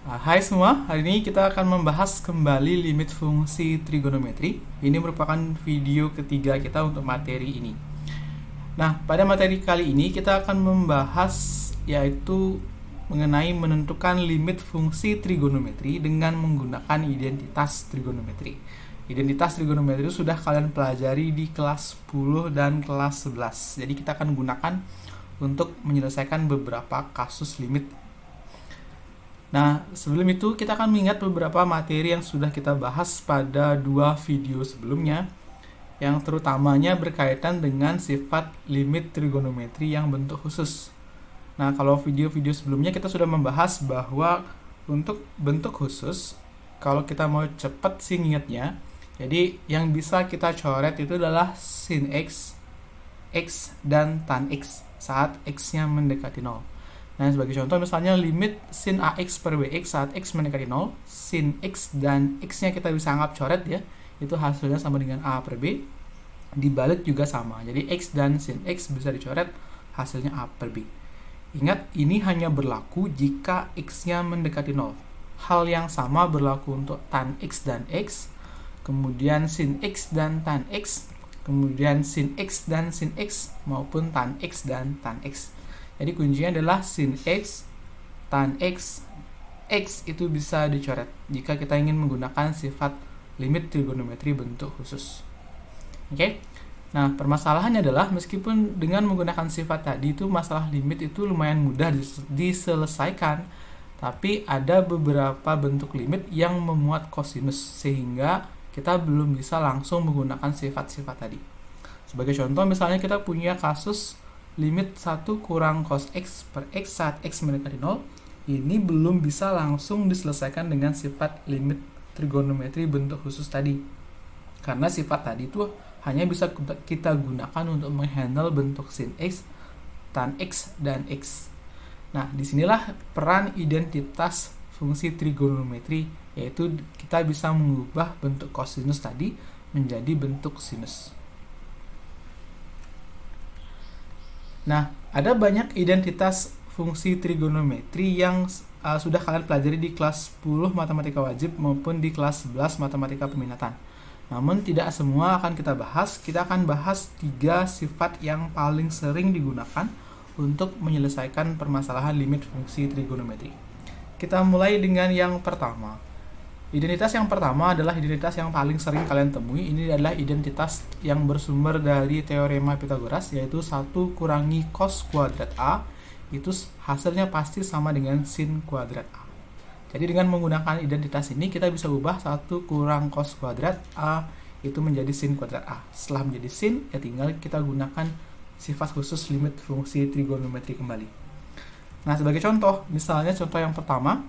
Hai semua, hari ini kita akan membahas kembali limit fungsi trigonometri. Ini merupakan video ketiga kita untuk materi ini. Nah, pada materi kali ini kita akan membahas yaitu mengenai menentukan limit fungsi trigonometri dengan menggunakan identitas trigonometri. Identitas trigonometri itu sudah kalian pelajari di kelas 10 dan kelas 11. Jadi kita akan gunakan untuk menyelesaikan beberapa kasus limit. Nah, sebelum itu kita akan mengingat beberapa materi yang sudah kita bahas pada dua video sebelumnya, yang terutamanya berkaitan dengan sifat limit trigonometri yang bentuk khusus. Nah, kalau video-video sebelumnya kita sudah membahas bahwa untuk bentuk khusus, kalau kita mau cepat sih ingatnya, jadi yang bisa kita coret itu adalah sin x, x, dan tan x saat x-nya mendekati 0. Nah, sebagai contoh misalnya limit sin ax per bx saat x mendekati 0, sin x dan x-nya kita bisa anggap coret ya, itu hasilnya sama dengan a per b, dibalik juga sama, jadi x dan sin x bisa dicoret, hasilnya a per b. Ingat, ini hanya berlaku jika x-nya mendekati 0. Hal yang sama berlaku untuk tan x dan x, kemudian sin x dan tan x, kemudian sin x dan sin x, maupun tan x dan tan x. Jadi kuncinya adalah sin x, tan x, x itu bisa dicoret jika kita ingin menggunakan sifat limit trigonometri bentuk khusus. Oke. Nah, permasalahannya adalah meskipun dengan menggunakan sifat tadi itu masalah limit itu lumayan mudah diselesaikan, tapi ada beberapa bentuk limit yang memuat kosinus sehingga kita belum bisa langsung menggunakan sifat-sifat tadi. Sebagai contoh misalnya kita punya kasus limit 1 kurang cos x per x saat x mendekati 0, ini belum bisa langsung diselesaikan dengan sifat limit trigonometri bentuk khusus tadi. Karena sifat tadi itu hanya bisa kita gunakan untuk menghandle bentuk sin x, tan x, dan x. Nah, disinilah peran identitas fungsi trigonometri, yaitu kita bisa mengubah bentuk kosinus tadi menjadi bentuk sinus. Nah, ada banyak identitas fungsi trigonometri yang sudah kalian pelajari di kelas 10 matematika wajib maupun di kelas 11 matematika peminatan. Namun tidak semua akan kita bahas. Kita akan bahas 3 sifat yang paling sering digunakan untuk menyelesaikan permasalahan limit fungsi trigonometri. Kita mulai dengan yang pertama. Identitas yang pertama adalah identitas yang paling sering kalian temui. Ini adalah identitas yang bersumber dari teorema Pythagoras, yaitu 1 kurangi cos kuadrat A, itu hasilnya pasti sama dengan sin kuadrat A. Jadi dengan menggunakan identitas ini kita bisa ubah 1 kurang cos kuadrat A itu menjadi sin kuadrat A. Setelah menjadi sin, ya tinggal kita gunakan sifat khusus limit fungsi trigonometri kembali. Nah, sebagai contoh, misalnya contoh yang pertama,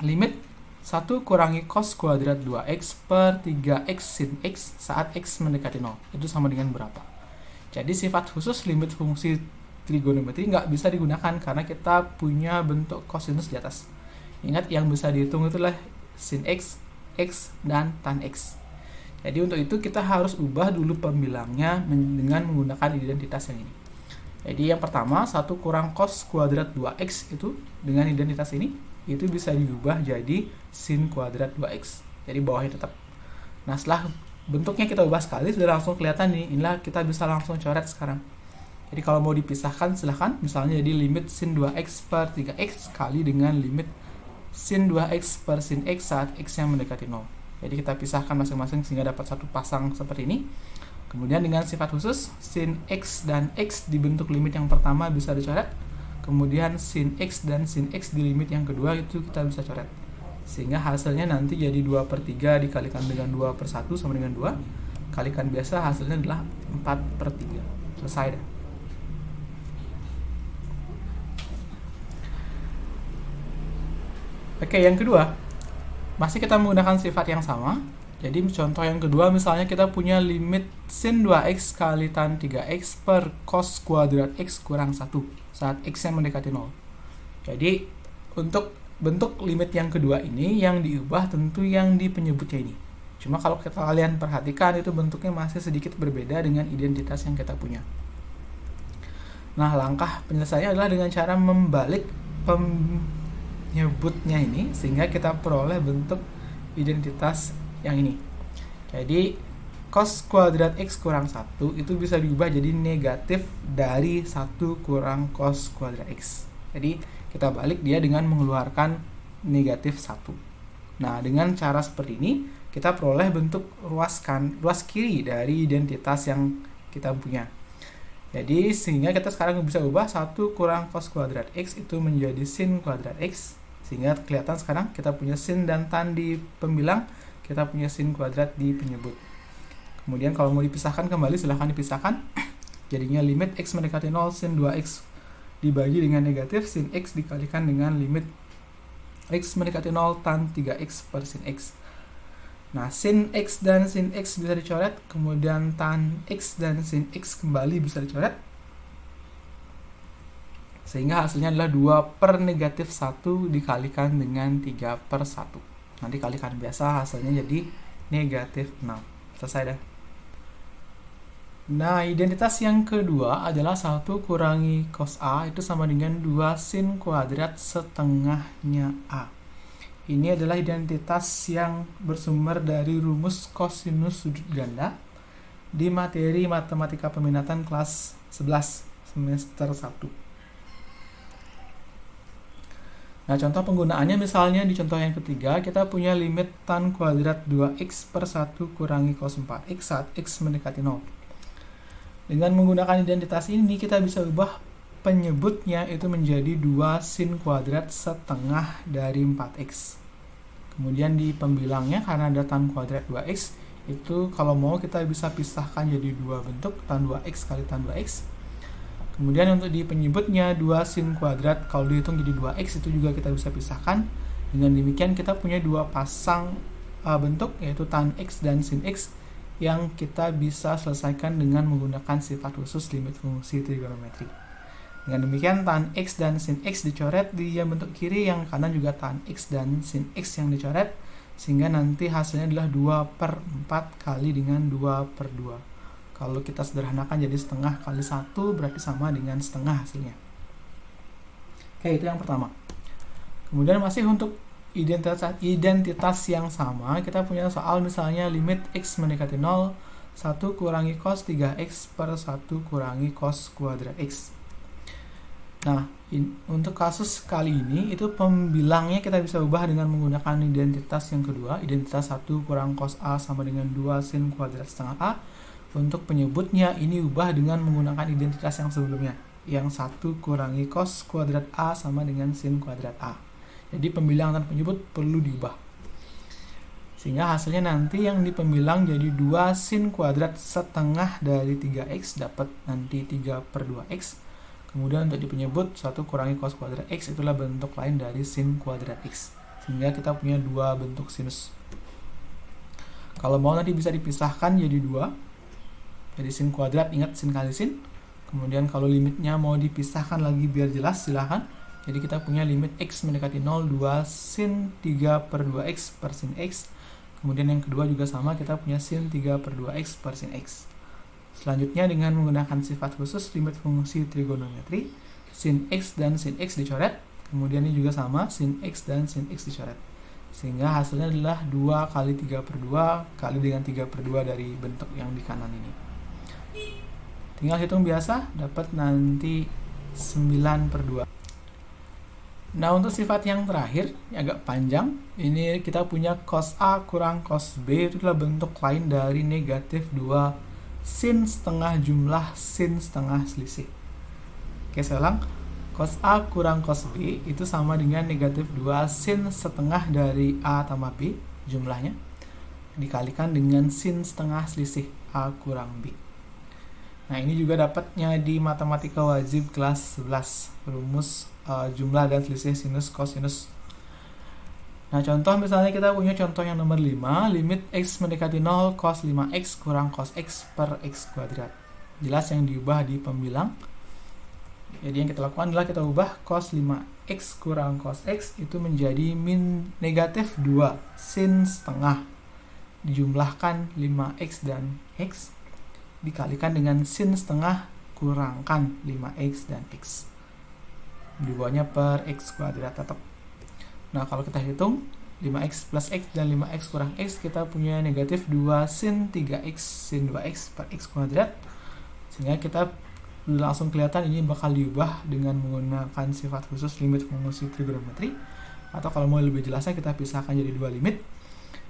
limit 1 kurangi cos kuadrat 2x per 3x sin x saat x mendekati 0. Itu sama dengan berapa? Jadi sifat khusus limit fungsi trigonometri nggak bisa digunakan karena kita punya bentuk kosinus di atas. Ingat, yang bisa dihitung itulah sin x, x, dan tan x. Jadi untuk itu kita harus ubah dulu pembilangnya dengan menggunakan identitas yang ini. Jadi yang pertama, 1 kurang cos kuadrat 2x itu dengan identitas ini, itu bisa diubah jadi sin kuadrat 2x. Jadi bawahnya tetap. Nah, setelah bentuknya kita ubah sekali, sudah langsung kelihatan nih. Inilah kita bisa langsung coret sekarang. Jadi kalau mau dipisahkan silahkan. Misalnya jadi limit sin 2x per 3x kali dengan limit sin 2x per sin x saat x yang mendekati 0. Jadi kita pisahkan masing-masing sehingga dapat satu pasang seperti ini. Kemudian dengan sifat khusus, sin x dan x di bentuk limit yang pertama bisa dicoret. Kemudian sin x dan sin x di limit yang kedua itu kita bisa coret. Sehingga hasilnya nanti jadi 2 per 3 dikalikan dengan 2 per 1 sama dengan 2. Kalikan biasa hasilnya adalah 4 per 3. Selesai dah. Oke, yang kedua, masih kita menggunakan sifat yang sama. Jadi contoh yang kedua, misalnya kita punya limit sin 2x kali tan 3x per cos kuadrat x kurang 1 saat x yang mendekati 0. Jadi untuk bentuk limit yang kedua ini yang diubah tentu yang di penyebutnya ini. Cuma kalau kalian perhatikan itu bentuknya masih sedikit berbeda dengan identitas yang kita punya. Nah, langkah penyelesaiannya adalah dengan cara membalik menyebutnya ini, sehingga kita peroleh bentuk identitas yang ini. Jadi cos kuadrat X kurang 1 itu bisa diubah jadi negatif dari 1 kurang cos kuadrat X. Jadi kita balik dia dengan mengeluarkan negatif 1. Nah, dengan cara seperti ini kita peroleh bentuk ruas kiri dari identitas yang kita punya. Jadi sehingga kita sekarang bisa ubah 1 kurang cos kuadrat X itu menjadi sin kuadrat X, sehingga kelihatan sekarang kita punya sin dan tan di pembilang, kita punya sin kuadrat di penyebut. Kemudian kalau mau dipisahkan kembali silahkan dipisahkan. Jadinya limit X mendekati 0 sin 2X dibagi dengan negatif sin X dikalikan dengan limit X mendekati 0 tan 3X per sin X. Nah, sin X dan sin X bisa dicoret, kemudian tan X dan sin X kembali bisa dicoret, sehingga hasilnya adalah 2 per negatif 1 dikalikan dengan 3 per 1. Nanti kalikan biasa, hasilnya jadi negatif 6. Selesai dah. Nah, identitas yang kedua adalah 1 kurangi cos A itu sama dengan 2 sin kuadrat setengahnya A. Ini adalah identitas yang bersumber dari rumus kosinus sudut ganda di materi matematika peminatan kelas 11 semester 1. Nah, contoh penggunaannya misalnya di contoh yang ketiga kita punya limit tan kuadrat 2x per 1 kurangi cos 4x saat x mendekati 0. Dengan menggunakan identitas ini kita bisa ubah penyebutnya itu menjadi 2 sin kuadrat setengah dari 4x. Kemudian di pembilangnya karena ada tan kuadrat 2x, itu kalau mau kita bisa pisahkan jadi 2 bentuk, tan 2x kali tan 2x. Kemudian untuk di penyebutnya 2 sin kuadrat kalau dihitung jadi 2x itu juga kita bisa pisahkan. Dengan demikian kita punya 2 pasang bentuk yaitu tan x dan sin x yang kita bisa selesaikan dengan menggunakan sifat khusus limit fungsi trigonometri. Dengan demikian tan X dan sin X dicoret di yang bentuk kiri, yang kanan juga tan X dan sin X yang dicoret, sehingga nanti hasilnya adalah 2 per 4 kali dengan 2 per 2. Kalau kita sederhanakan jadi setengah kali 1 berarti sama dengan setengah hasilnya. Oke, itu yang pertama. Kemudian masih untuk identitas yang sama, kita punya soal misalnya limit X mendekati 0, 1 kurangi cos 3X per 1 kurangi cos kuadrat X. Nah, untuk kasus kali ini itu pembilangnya kita bisa ubah dengan menggunakan identitas yang kedua, identitas 1 kurang cos A sama dengan 2 sin kuadrat setengah A. Untuk penyebutnya ini ubah dengan menggunakan identitas yang sebelumnya, yang 1 kurangi cos kuadrat A sama dengan sin kuadrat A. Jadi pembilang dan penyebut perlu diubah, sehingga hasilnya nanti yang di pembilang jadi 2 sin kuadrat setengah dari 3x dapat nanti 3 per 2x. Kemudian untuk di penyebut 1 kurangi cos kuadrat X itulah bentuk lain dari sin kuadrat X, sehingga kita punya 2 bentuk sinus. Kalau mau nanti bisa dipisahkan jadi 2, jadi sin kuadrat ingat sin kali sin. Kemudian kalau limitnya mau dipisahkan lagi biar jelas silahkan. Jadi kita punya limit X mendekati 0 2 sin 3 per 2X per sin X. Kemudian yang kedua juga sama, kita punya sin 3 per 2X per sin X. Selanjutnya dengan menggunakan sifat khusus limit fungsi trigonometri, sin X dan sin X dicoret. Kemudian ini juga sama, sin X dan sin X dicoret. Sehingga hasilnya adalah 2 kali 3 per 2 kali dengan 3 per 2 dari bentuk yang di kanan ini. Tinggal hitung biasa, dapat nanti 9 per 2. Nah, untuk sifat yang terakhir, yang agak panjang, ini kita punya cos A kurang cos B, itu adalah bentuk lain dari negatif 2 sin setengah jumlah sin setengah selisih. Oke, saya ulang. Cos A kurang cos B itu sama dengan negatif 2 sin setengah dari A tambah B jumlahnya dikalikan dengan sin setengah selisih A kurang B. Nah, ini juga dapatnya di matematika wajib kelas 11, rumus jumlah dan selisih sinus kosinus. Nah, contoh misalnya kita punya contoh yang nomor 5, limit X mendekati 0 cos 5X kurang cos X per X kuadrat. Jelas yang diubah di pembilang. Jadi yang kita lakukan adalah kita ubah cos 5X kurang cos X itu menjadi min negatif 2 sin setengah dijumlahkan 5X dan X dikalikan dengan sin setengah kurangkan 5X dan X. Dibawanya per X kuadrat tetap. Nah, kalau kita hitung 5x plus x dan 5x kurang x, kita punya negatif 2 sin 3x sin 2x per x kuadrat. Sehingga kita langsung kelihatan ini bakal diubah dengan menggunakan sifat khusus limit fungsi trigonometri. Atau kalau mau lebih jelasnya, kita pisahkan jadi dua limit.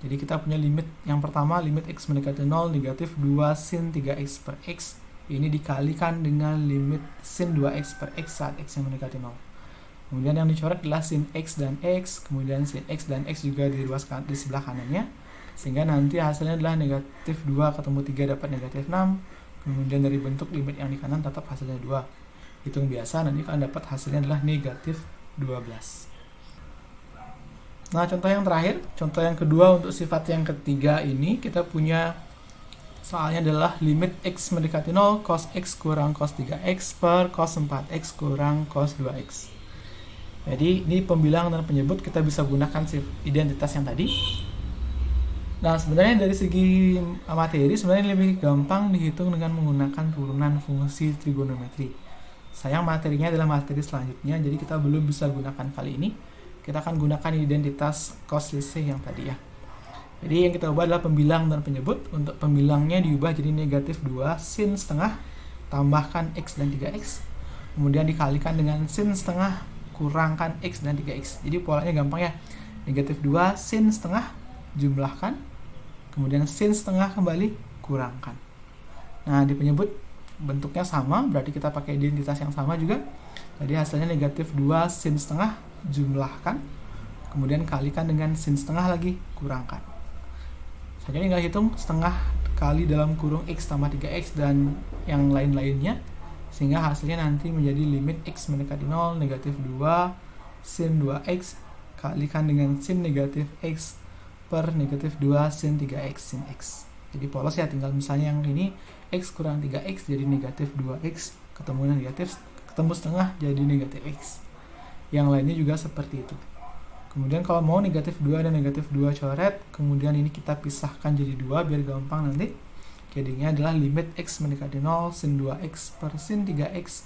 Jadi kita punya limit yang pertama, limit x mendekati 0 negatif 2 sin 3x per x. Ini dikalikan dengan limit sin 2x per x saat x yang mendekati 0. Kemudian yang dicoret adalah sin x dan x, kemudian sin x dan x juga di sebelah kanannya. Sehingga nanti hasilnya adalah negatif 2 ketemu 3 dapat negatif 6. Kemudian dari bentuk limit yang di kanan tetap hasilnya 2. Hitung biasa, nanti kalian dapat hasilnya adalah negatif 12. Nah, contoh yang terakhir, contoh yang kedua untuk sifat yang ketiga ini, kita punya soalnya adalah limit x mendekati 0 cos x kurang cos 3x per cos 4x kurang cos 2x. Jadi ini pembilang dan penyebut kita bisa gunakan identitas yang tadi. Nah, sebenarnya dari segi materi sebenarnya lebih gampang dihitung dengan menggunakan turunan fungsi trigonometri. Sayang materinya adalah materi selanjutnya, jadi kita belum bisa gunakan kali ini. Kita akan gunakan identitas cos selisih yang tadi ya. Jadi yang kita ubah adalah pembilang dan penyebut. Untuk pembilangnya diubah jadi negatif 2 sin setengah tambahkan x dan 3x. Kemudian dikalikan dengan sin setengah kurangkan x dan 3x. Jadi polanya gampang ya. Negatif 2 sin setengah jumlahkan, kemudian sin setengah kembali kurangkan. Nah, di penyebut bentuknya sama, berarti kita pakai identitas yang sama juga. Jadi hasilnya negatif 2 sin setengah jumlahkan, kemudian kalikan dengan sin setengah lagi kurangkan. Saya tinggal hitung setengah kali dalam kurung x tambah 3x dan yang lain-lainnya, sehingga hasilnya nanti menjadi limit x mendekati 0 negatif 2 sin 2x kalikan dengan sin negatif x per negatif 2 sin 3x sin x. Jadi polos ya, tinggal misalnya yang ini x kurang 3x jadi negatif 2x, ketemu negatif, ketemu setengah jadi negatif x. Yang lainnya juga seperti itu. Kemudian kalau mau negatif 2 dan negatif 2 coret, kemudian ini kita pisahkan jadi 2 biar gampang nanti. Jadinya adalah limit x mendekati 0 sin 2x per sin 3x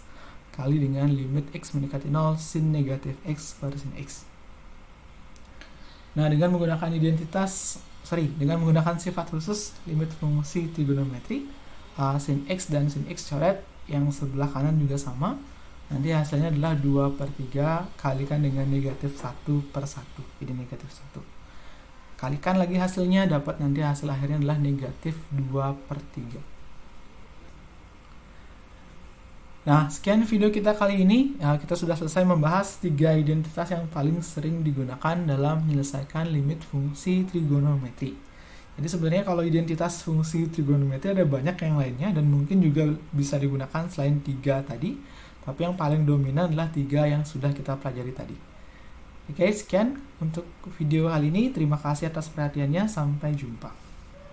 kali dengan limit x mendekati 0 sin negatif x per sin x. Nah, dengan menggunakan dengan menggunakan sifat khusus limit fungsi trigonometri, sin x dan sin x coret, yang sebelah kanan juga sama. Nanti hasilnya adalah 2 per 3 kalikan dengan negatif 1 per 1. Jadi negatif 1. Kalikan lagi hasilnya, dapat nanti hasil akhirnya adalah negatif 2 per 3. Nah, sekian video kita kali ini. Kita sudah selesai membahas 3 identitas yang paling sering digunakan dalam menyelesaikan limit fungsi trigonometri. Jadi sebenarnya kalau identitas fungsi trigonometri ada banyak yang lainnya dan mungkin juga bisa digunakan selain 3 tadi. Tapi yang paling dominan adalah 3 yang sudah kita pelajari tadi. Oke, sekian untuk video kali ini. Terima kasih atas perhatiannya. Sampai jumpa.